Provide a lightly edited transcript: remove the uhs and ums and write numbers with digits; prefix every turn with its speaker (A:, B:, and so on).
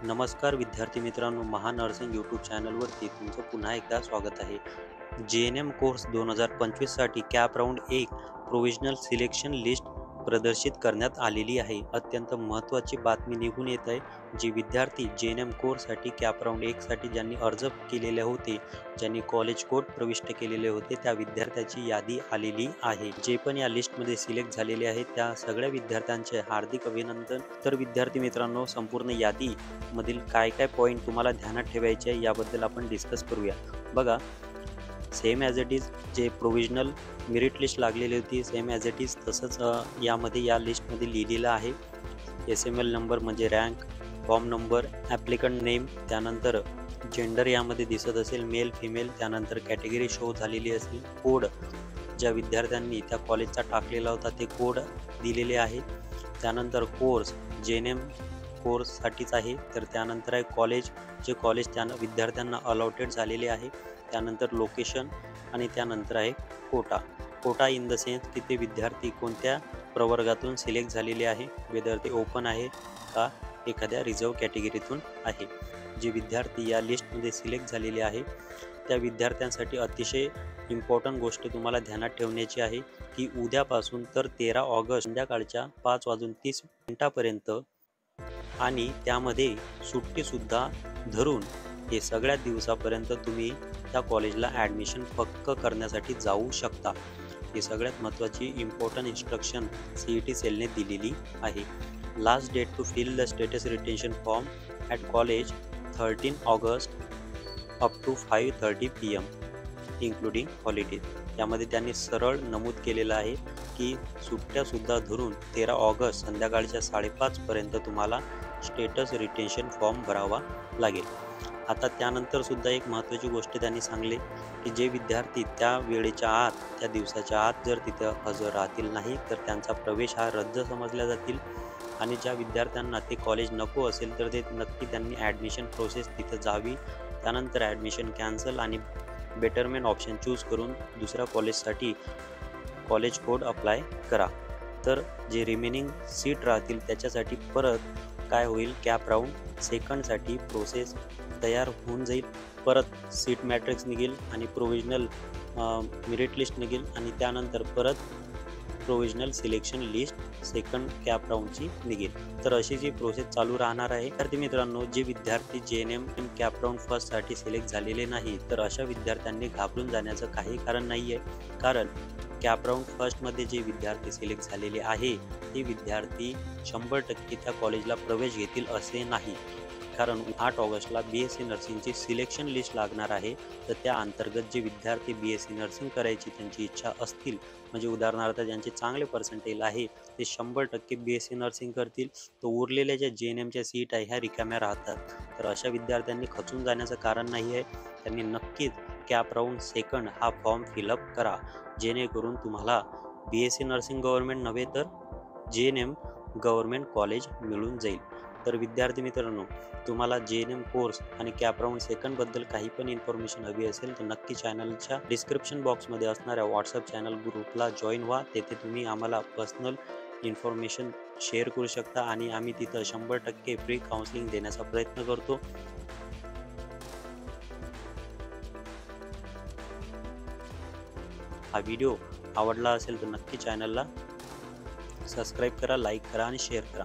A: नमस्कार विद्यार्थी मित्रांनो, महानर्सिंग यूट्यूब चॅनलवरती तुमचं पुन्हा एकदा स्वागत आहे. JNM कोर्स 2025 साठी cap round 1 provisional selection list प्रदर्शित करण्यात आलेली आहे. अत्यंत महत्त्वाची बातमी निघून येत आहे. जे विद्यार्थी JNM कोर्ससाठी कॅप राऊंड 1 साठी ज्यांनी अर्ज केलेले होते, ज्यांनी कॉलेज कोड प्रविष्ट केलेले होते, त्या विद्यार्थ्याची यादी आलेली आहे. जे पण या लिस्टमध्ये सिलेक्ट झालेले आहेत त्या सगळ्या विद्यार्थ्यांचे हार्दिक अभिनंदन. तर विद्यार्थी मित्रांनो, संपूर्ण यादी मधील काय काय पॉईंट तुम्हाला ध्यानात ठेवायचे आहे याबद्दल आपण डिस्कस करूया. बघा, सेम ॲज इट इज जे प्रोव्हिजनल मेरिट लिस्ट लागलेली होती, सेम ॲज इट इज तसंच यामध्ये या लिस्टमध्ये लिहिलेलं आहे. SML नंबर म्हणजे rank, form number, applicant name, त्यानंतर जेंडर यामध्ये दिसत असेल मेल फिमेल, त्यानंतर कॅटेगरी शो झालेली असेल, कोड ज्या विद्यार्थ्यांनी त्या कॉलेजचा टाकलेला होता ते कोड दिलेले आहे. त्यानंतर कोर्स JNM कोर्ससाठीच आहे. तर त्यानंतर आहे कॉलेज, जे कॉलेज त्या विद्यार्थ्यांना अलॉटेड झालेले आहे. त्यानंतर लोकेशन आणि त्यानंतर आहे कोटा इन द सेन्स की ते विद्यार्थी कोणत्या प्रवर्गातून सिलेक्ट झालेले आहे, वेदर ते ओपन आहे का एखाद्या रिझर्व कॅटेगरीतून आहे. जे विद्यार्थी या लिस्टमध्ये सिलेक्ट झालेले आहे त्या विद्यार्थ्यांसाठी अतिशय इम्पॉर्टंट गोष्ट तुम्हाला ध्यानात ठेवण्याची आहे की उद्यापासून तर 13 ऑगस्ट संध्याकाळच्या 5:30 आणि त्यामध्ये सुट्टीसुद्धा धरून हे सगळ्या दिवसापर्यंत तुम्ही त्या कॉलेजला ॲडमिशन पक्क करण्यासाठी जाऊ शकता. ही सगळ्यात महत्त्वाची इम्पॉर्टंट इन्स्ट्रक्शन CET सेलने दिलेली आहे. Last date to fill the status retention form at college 13 August up to 5:30 PM including holidays. यामध्ये त्यांनी सरळ नमूद केलेलं आहे की सुट्ट्यासुद्धा धरून 13 ऑगस्ट संध्याकाळच्या 5:30 तुम्हाला स्टेटस रिटेन्शन फॉर्म भरावा लागेल. आता त्यानंतर सुद्धा एक महत्त्वाची गोष्ट त्यांनी सांगली की जे विद्यार्थी त्या वेळेच्या आत, त्या दिवसाच्या आत जर तिथं हजर राहतील नाही तर त्यांचा प्रवेश हा रद्द समजला जातील. आणि ज्या विद्यार्थ्यांना ते कॉलेज नको असेल तर ते नक्की त्यांनी ॲडमिशन प्रोसेस तिथं जावी. त्यानंतर ॲडमिशन कॅन्सल आणि बेटरमेंट ऑप्शन चूज करून दुसऱ्या कॉलेजसाठी कॉलेज कोड अप्लाय करा. तर जे रिमेनिंग सीट राहतील त्याच्यासाठी परत काय होईल, कॅप राऊंड सेकंडसाठी प्रोसेस तयार होऊन जाईल. परत सीट मॅट्रिक्स निघेल आणि प्रोव्हिजनल मेरिट लिस्ट निघेल आणि त्यानंतर परत provisional selection list second cap राऊंडची निघेल. तर अशी जी प्रोसेस चालू राहणार आहे. विद्यार्थी मित्रांनो, जे विद्यार्थी JNM कॅप राऊंड फर्स्टसाठी सिलेक्ट झालेले नाही तर अशा विद्यार्थ्यांनी घाबरून जाण्याचं काही कारण नाही आहे. कारण कॅप राऊंड फर्स्टमध्ये जे विद्यार्थी सिलेक्ट झालेले आहे ते विद्यार्थी 100% त्या कॉलेजला प्रवेश घेतील असे नाही. कारण 8 ऑगस्टला BSc नर्सिंगची सिलेक्शन लिस्ट लागणार आहे. तर त्या अंतर्गत जे विद्यार्थी BSc नर्सिंग करायची त्यांची इच्छा असतील, म्हणजे उदाहरणार्थ ज्यांचे चांगले पर्सेंटेज आहे ते 100% BSc नर्सिंग करतील. तर उरलेल्या ज्या JNMच्या सीट आहे ह्या रिकाम्या राहतात. तर अशा विद्यार्थ्यांनी खचून जाण्याचं कारण नाही आहे. त्यांनी नक्कीच कॅप राऊंड सेकंड हा फॉर्म फिलअप करा, जेणेकरून तुम्हाला BSc नर्सिंग गव्हर्नमेंट नव्हे तर JNM गव्हर्नमेंट कॉलेज मिळून जाईल. तर विद्यार्थी मित्रांनो, तुम्हाला JNM कोर्स आणि कॅप राऊंड सेकंडबद्दल काही पण इन्फॉर्मेशन हवी असेल तर नक्की चॅनलच्या डिस्क्रिप्शन बॉक्समध्ये असणाऱ्या व्हॉट्सअप चॅनल ग्रुपला जॉईन व्हा. तेथे तुम्ही आम्हाला पर्सनल इन्फॉर्मेशन शेअर करू शकता आणि आम्ही तिथं 100% फ्री काउन्सिलिंग देण्याचा प्रयत्न करतो. हा व्हिडिओ आवडला असेल तर नक्की चॅनलला सबस्क्राईब करा, लाईक करा आणि शेअर करा.